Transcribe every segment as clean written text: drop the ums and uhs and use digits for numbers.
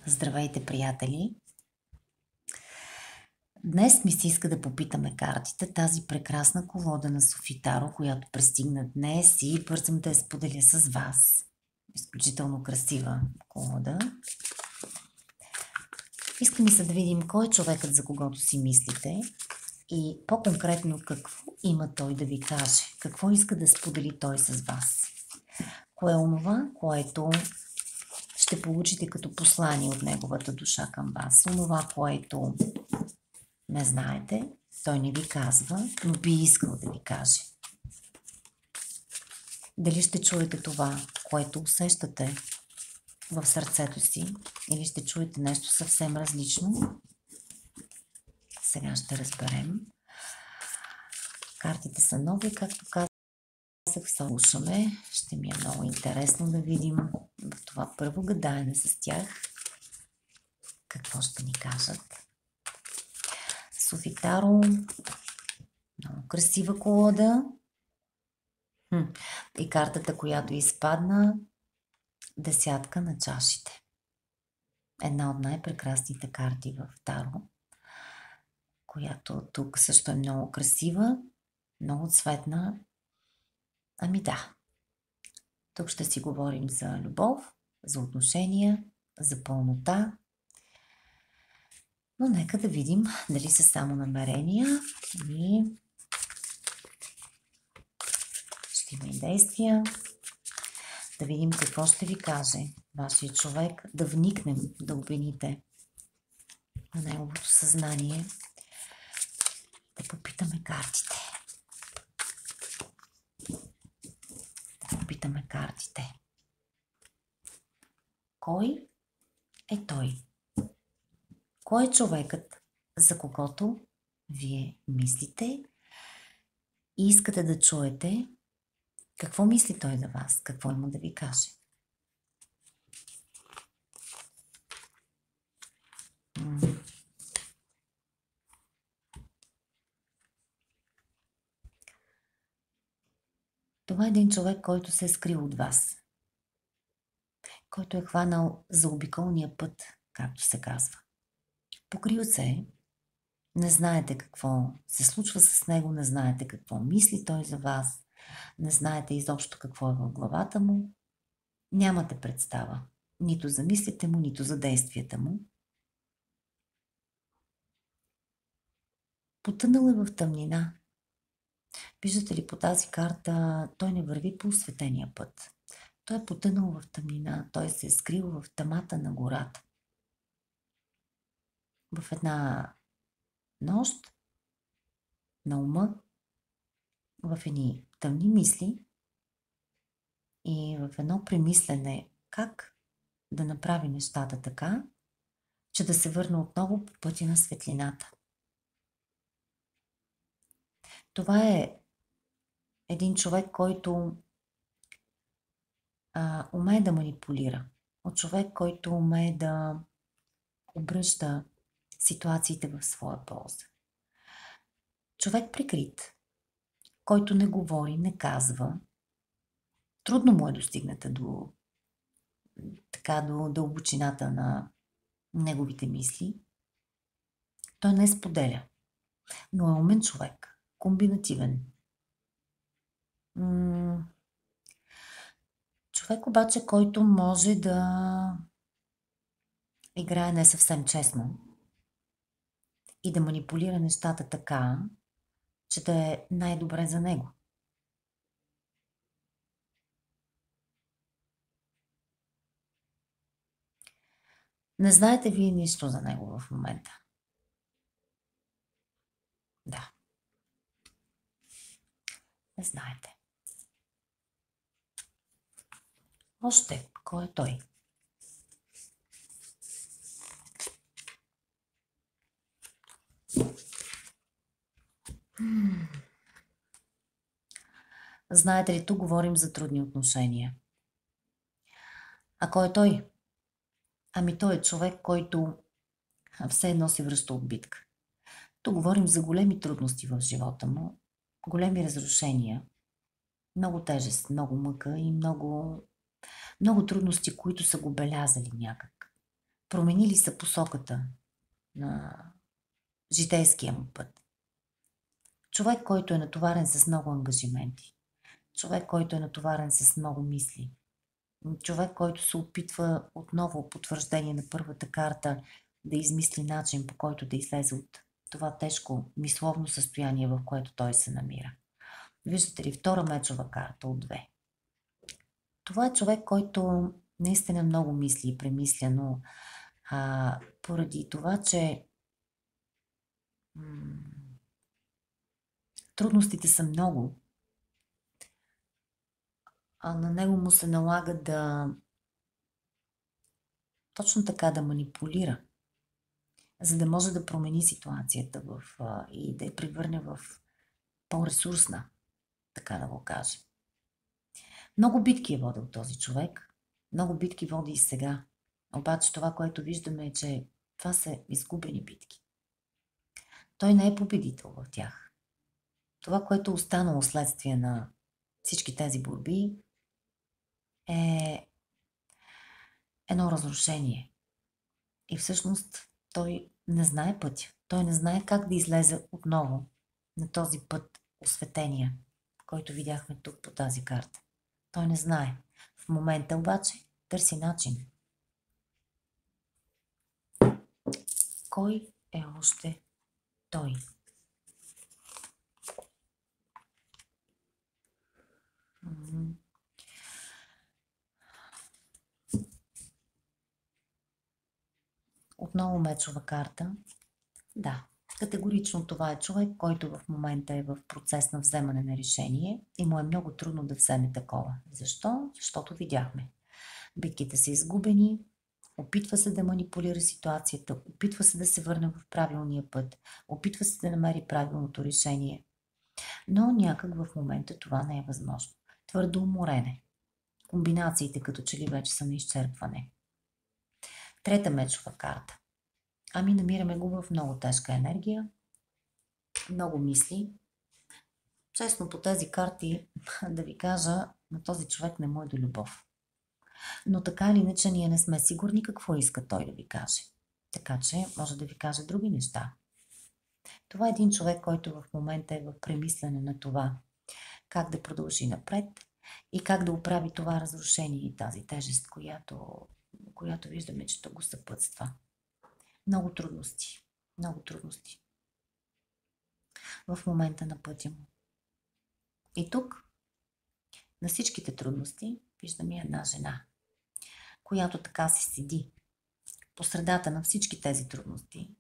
Здравейте, приятели! Днес ми се иска да попитаме картите, тази прекрасна колода на Софитаро, която пристигна днес и бързам да я споделя с вас. Изключително красива колода. Иска ми се да видим кой е човекът, за когото си мислите и по-конкретно какво има той да ви каже, какво иска да сподели той с вас. Кое е онова, което ще получите като послание от неговата душа към вас. Онова, което не знаете, той не ви казва, но би искал да ви каже. Дали ще чуете това, което усещате в сърцето си, или ще чуете нещо съвсем различно? Сега ще разберем. Картите са нови, както казах, слушаме. Ще ми е много интересно да видим в това първо гадаене с тях какво ще ни кажат. Софитаро, много красива колода. И картата, която изпадна, десятка на чашите. Една от най-прекрасните карти в Таро, която тук също е много красива, много цветна. Ами да, тук ще си говорим за любов, за отношения, за пълнота. Но нека да видим дали са само намерения и ще има и действия. Да видим какво ще ви каже вашия човек, да вникнем, да обвините на неговото съзнание, да попитаме картите. Да попитаме картите. Кой е той? Кой е човекът, за когото вие мислите и искате да чуете какво мисли той за вас, какво има да ви каже? Това е един човек, който се е скрил от вас, който е хванал заобиколния път, както се казва. Покрил се, не знаете какво се случва с него, не знаете какво мисли той за вас, не знаете изобщо какво е в главата му, нямате представа нито за мислите му, нито за действията му. Потънал е в тъмнина. Виждате ли, по тази карта той не върви по осветения път. Той е потънал в тъмнина, той се е скрил в тъмата на гората. В една нощ на ума, в едни тъмни мисли и в едно премислене как да направи нещата така, че да се върне отново по пътя на светлината. Това е един човек, който умее да манипулира. От човек, който умее да обръща ситуациите в своя полза. Човек прикрит, който не говори, не казва. Трудно му е достигната до дълбочината на неговите мисли. Той не споделя, но е умен човек, комбинативен. Човек обаче, който може да играе не съвсем честно и да манипулира нещата така, че да е най-добре за него. Не знаете вие нищо за него в момента. Да. Не знаете. Още, кой е той? Знаете ли, тук говорим за трудни отношения. А кой е той? Ами той е човек, който все едно се връща от битка. Тук говорим за големи трудности в живота му, големи разрушения, много тежест, много мъка и много трудности, които са го белязали някак. променили са посоката на житейския му път. Човек, който е натоварен с много ангажименти. Човек, който е натоварен с много мисли. Човек, който се опитва отново потвърждение на първата карта да измисли начин, по който да излезе от това тежко мисловно състояние, в което той се намира. Виждате ли, втора мечова карта от 2. Това е човек, който наистина много мисли и премисля, но поради това, че трудностите са много, а на него му се налага да точно така да манипулира, за да може да промени ситуацията и да я превърне в по-ресурсна, така да го кажа. Много битки е водил този човек, много битки води и сега. Обаче това, което виждаме е, че това са изгубени битки. Той не е победител в тях. Това, което е останало следствие на всички тези борби, е едно разрушение. И всъщност той не знае пътя. Той не знае как да излезе отново на този път осветения, който видяхме тук по тази карта. Той не знае. В момента обаче търси начин. Кой е още той? Отново мечова карта. Да, категорично това е човек, който в момента е в процес на вземане на решение и му е много трудно да вземе такова. Защо? Защото видяхме. Битките са изгубени, опитва се да манипулира ситуацията, опитва се да се върне в правилния път, опитва се да намери правилното решение. Но някак в момента това не е възможно. Твърдо уморене. Комбинациите като че ли вече са на изчерпване. Трета мечова карта. Намираме го в много тежка енергия, много мисли. Честно, по тези карти, да ви кажа, на този човек не му е до любов. Но така или иначе ние не сме сигурни какво иска той да ви каже. Така че може да ви каже други неща. Това е един човек, който в момента е в премислене на това как да продължи напред и как да оправи това разрушение и тази тежест, която виждаме, че то го съпътства. Много трудности. Много трудности. В момента на пътя му. И тук, на всичките трудности, виждаме една жена, която така си седи по средата на всички тези трудности,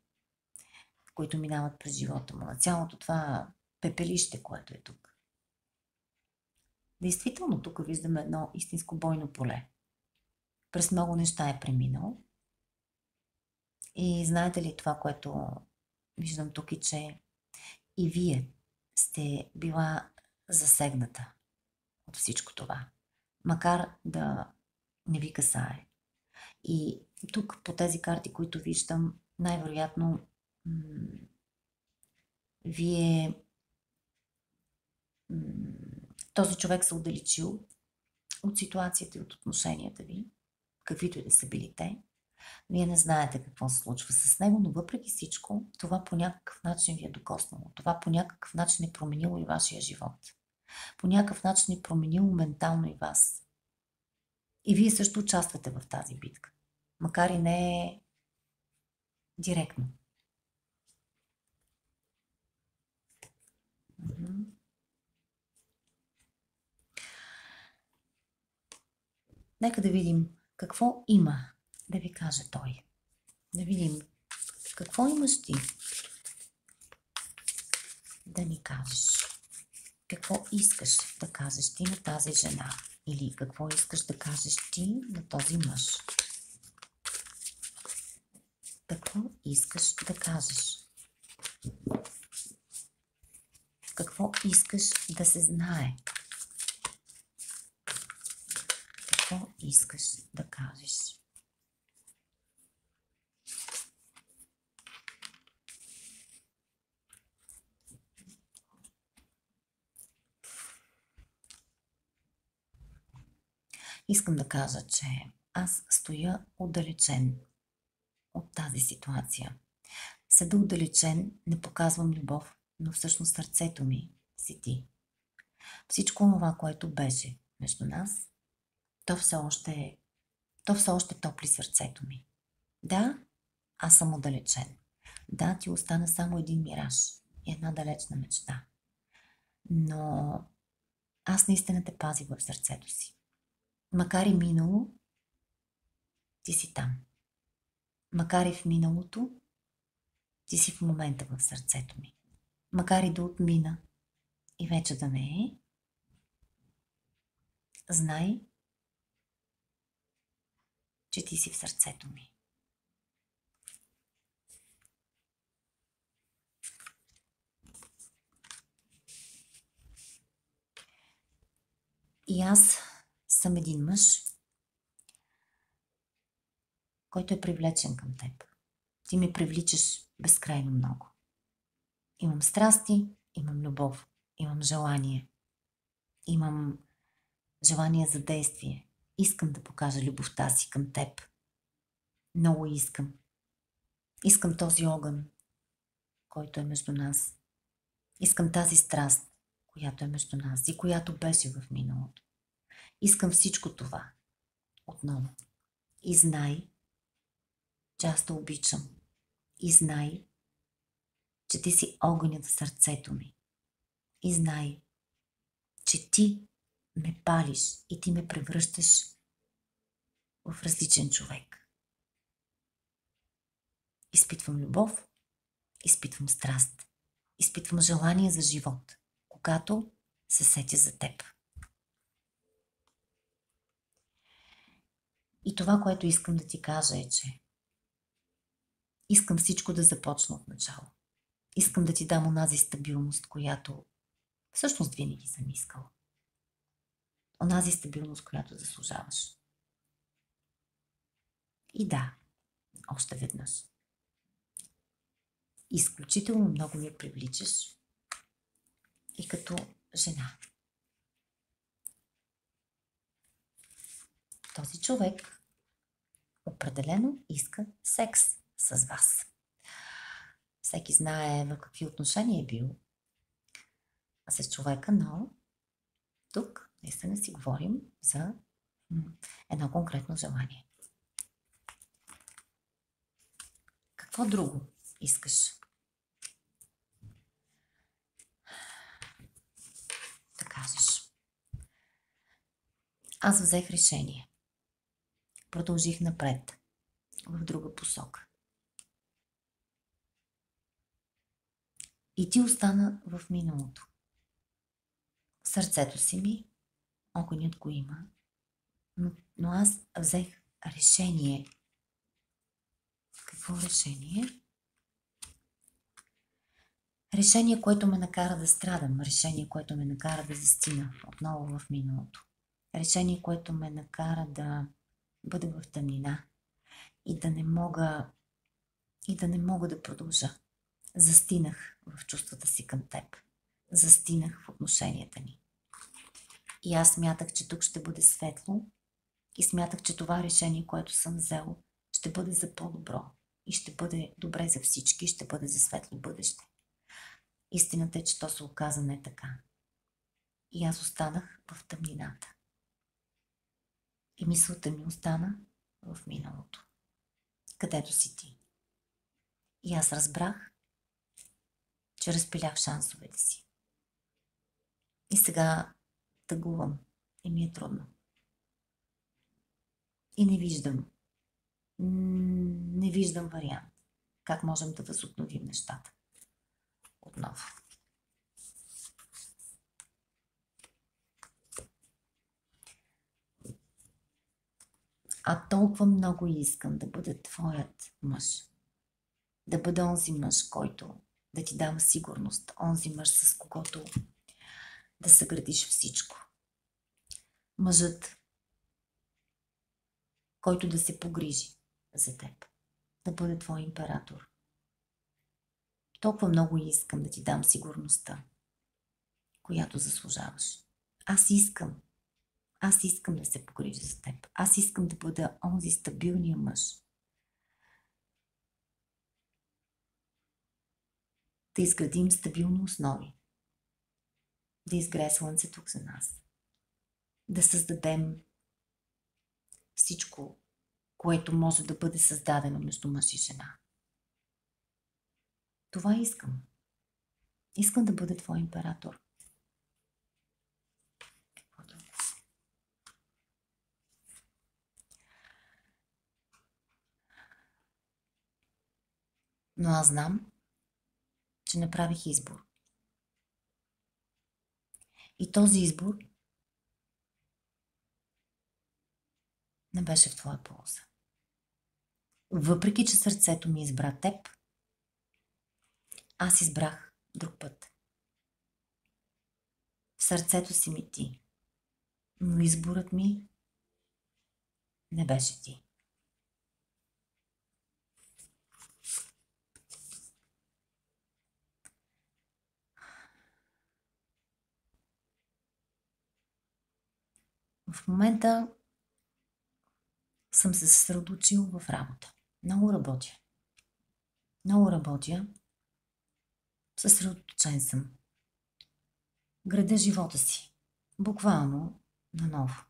които минават през живота му, на цялото това пепелище, което е тук. Действително, тук виждаме едно истинско бойно поле. През много неща е преминал. И знаете ли това, което виждам тук и че и вие сте била засегната от всичко това. Макар да не ви касае. И тук по тези карти, които виждам, най-вероятно вие този човек се отдалечил от ситуацията и от отношенията ви, каквито и да са били те. Вие не знаете какво се случва с него, но въпреки всичко, това по някакъв начин ви е докоснало. Това по някакъв начин е променило и вашия живот. По някакъв начин е променило ментално и вас. И вие също участвате в тази битка. Макар и не директно. Нека да видим какво има да ви каже той. Да видим какво имаш ти да ни кажеш. Какво искаш да кажеш ти на тази жена? Или какво искаш да кажеш ти на този мъж? Какво искаш да кажеш? Какво искаш да се знае? Какво искаш да кажеш? Искам да кажа, че аз стоя отдалечен от тази ситуация. Седа отдалечен, не показвам любов, но всъщност сърцето ми си ти. Всичко това, което беше между нас, то все още топли сърцето ми. Да, аз съм отдалечен. Да, ти остана само един мираж и една далечна мечта. Но аз наистина те пазих в сърцето си. Макар и минало, ти си там. Макар и в миналото, ти си в момента в сърцето ми. Макар и да отмина и вече да не е, знай, че ти си в сърцето ми. И аз съм един мъж, който е привлечен към теб. Ти ме привличаш безкрайно много. Имам страсти, имам любов, имам желание. Имам желание за действие. Искам да покажа любовта си към теб. Много искам. Искам този огън, който е между нас. Искам тази страст, която е между нас и която беше в миналото. Искам всичко това отново. И знай, че аз те обичам. И знай, че ти си огънят в сърцето ми. И знай, че ти ме палиш и ти ме превръщаш в различен човек. Изпитвам любов, изпитвам страст, изпитвам желание за живот, когато се сетя за теб. И това, което искам да ти кажа е, че искам всичко да започна от начало. Искам да ти дам онази стабилност, която всъщност винаги съм искала. Онази стабилност, която заслужаваш. И да, още веднъж. Изключително много ми привличаш и като жена. Този човек определено иска секс с вас. Всеки знае в какви отношения е бил с човека, но тук наистина си говорим за едно конкретно желание. Какво друго искаш да кажеш? Аз взех решение. Продължих напред, в друга посока. И ти остана в миналото. В сърцето си ми огънят го има, но аз взех решение. Какво решение? Решение, което ме накара да страдам. Решение, което ме накара да застина отново в миналото. Решение, което ме накара да бъда в тъмнина и да не мога да продължа. Застинах в чувствата си към теб. Застинах в отношенията ни. И аз смятах, че тук ще бъде светло и смятах, че това решение, което съм взел, ще бъде за по-добро и ще бъде добре за всички, ще бъде за светло бъдеще. Истината е, че то се оказа не така. И аз останах в тъмнината. И мисълта ми остана в миналото, където си ти. И аз разбрах, че разпилях шансовете си. И сега тъгувам и ми е трудно. И не виждам вариант. Как можем да възобновим нещата? Отново. А толкова много искам да бъда твоят мъж. Да бъда онзи мъж, който да ти дава сигурност. Онзи мъж, с когото да съградиш всичко. Мъжът, който да се погрижи за теб. Да бъде твой император. Толкова много искам да ти дам сигурността, която заслужаваш. Аз искам да се погрижа за теб. Аз искам да бъда онзи стабилния мъж, да изградим стабилни основи, да изгрее слънце тук за нас, да създадем всичко, което може да бъде създадено между мъж и жена. Това искам. Искам да бъда твой император. Но аз знам, че направих избор. И този избор не беше в твоя полза. Въпреки че сърцето ми избра теб, аз избрах друг път. В сърцето си ми ти, но изборът ми не беше ти. В момента съм се съсредоточил в работа. Много работя. Много работя. Съсредоточен съм. Градя живота си. Буквално наново.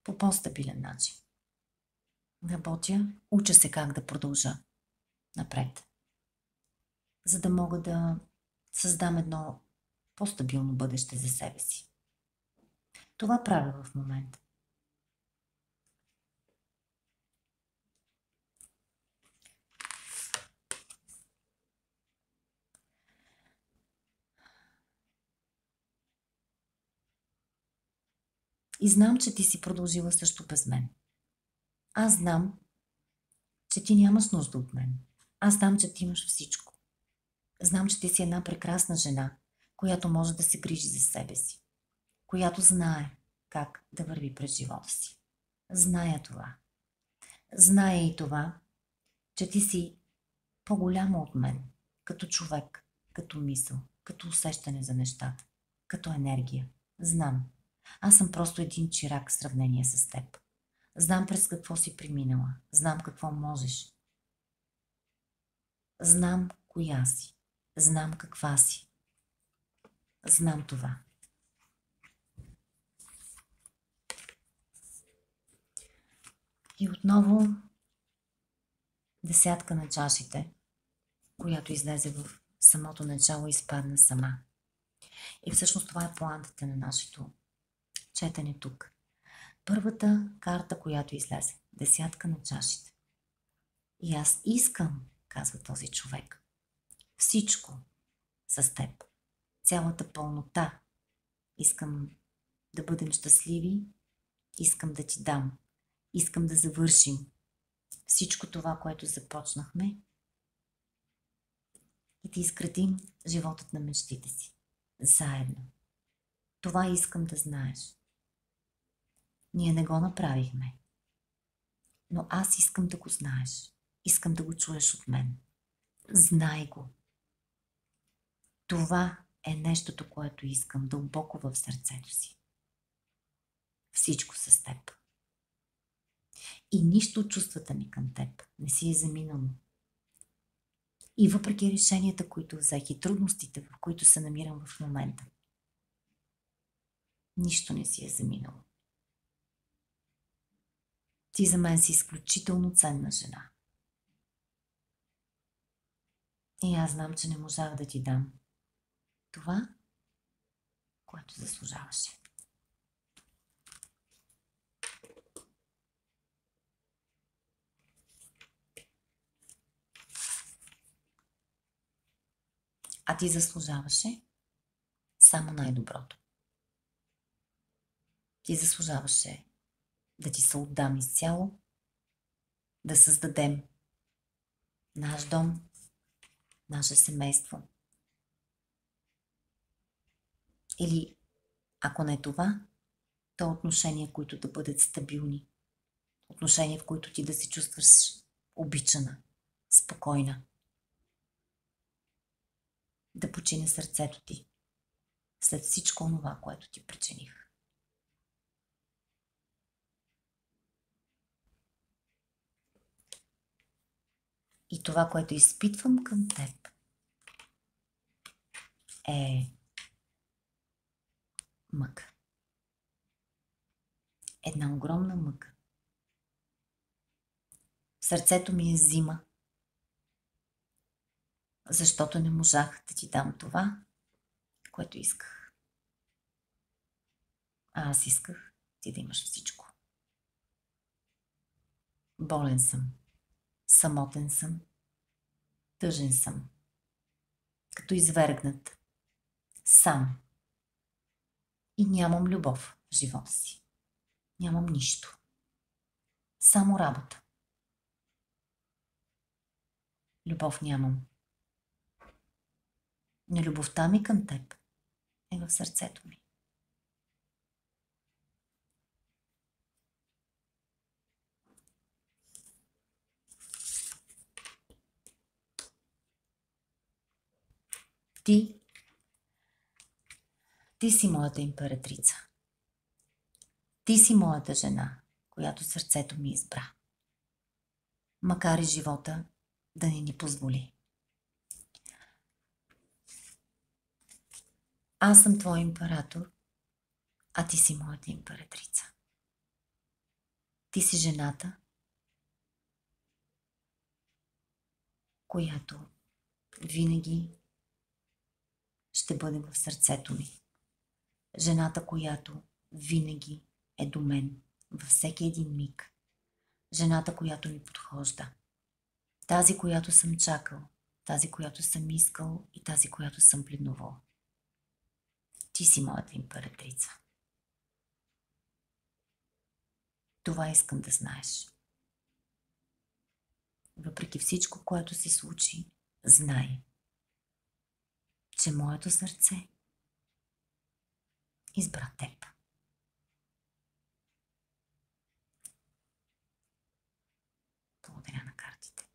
По по-стабилен начин. Работя, уча се как да продължа напред. За да мога да създам едно по-стабилно бъдеще за себе си. Това правя в момента. И знам, че ти си продължила също без мен. Аз знам, че ти нямаш нужда от мен. Аз знам, че ти имаш всичко. Знам, че ти си една прекрасна жена, която може да се грижи за себе си. Която знае как да върви през живота си. Зная това. Зная и това, че ти си по-голяма от мен. Като човек, като мисъл, като усещане за нещата, като енергия. Знам. Аз съм просто един чирак в сравнение с теб. Знам през какво си преминала. Знам какво можеш. Знам коя си. Знам каква си. Знам това. И отново десятка на чашите, която излезе в самото начало, изпадна сама. И всъщност това е поантата на нашето четене тук. Първата карта, която излезе. Десятка на чашите. И аз искам, казва този човек, всичко с теб. Цялата пълнота. Искам да бъдем щастливи. Искам да ти дам. Искам да завършим всичко това, което започнахме и да изградим животът на мечтите си. Заедно. Това искам да знаеш. Ние не го направихме. Но аз искам да го знаеш. Искам да го чуеш от мен. Знай го. Това е нещото, което искам дълбоко в сърцето си. Всичко с теб. И нищо от чувствата ми към теб не си е заминало. И въпреки решенията, които взех и трудностите, в които се намирам в момента, нищо не си е заминало. Ти за мен си изключително ценна жена. И аз знам, че не можах да ти дам това, което заслужаваше. А ти заслужаваше само най-доброто. Ти заслужаваше да ти се отдам изцяло, да създадем наш дом, наше семейство. Или, ако не това, то отношения, които да бъдат стабилни. Отношения, в които ти да се чувстваш обичана, спокойна. Да почине сърцето ти след всичко това, което ти причиних. И това, което изпитвам към теб, е мъка. Една огромна мъка. Сърцето ми е зима, защото не можах да ти дам това, което исках. А аз исках ти да имаш всичко. Болен съм, самотен съм, тъжен съм, като извергнат, сам. И нямам любов в живота си. Нямам нищо. Само работа. Любов нямам. Но любовта ми към теб е в сърцето ми. Ти си моята императрица. Ти си моята жена, която сърцето ми избра. Макар и живота да не ни позволи. Аз съм твой император, а ти си моята императрица. Ти си жената, която винаги ще бъде в сърцето ми. Жената, която винаги е до мен във всеки един миг. Жената, която ми подхожда. Тази, която съм чакал, тази, която съм искал и тази, която съм пледнувал. Ти си моята императрица. Това искам да знаеш. Въпреки всичко, което се случи, знай, че моето сърце избра теб. Благодаря на картите.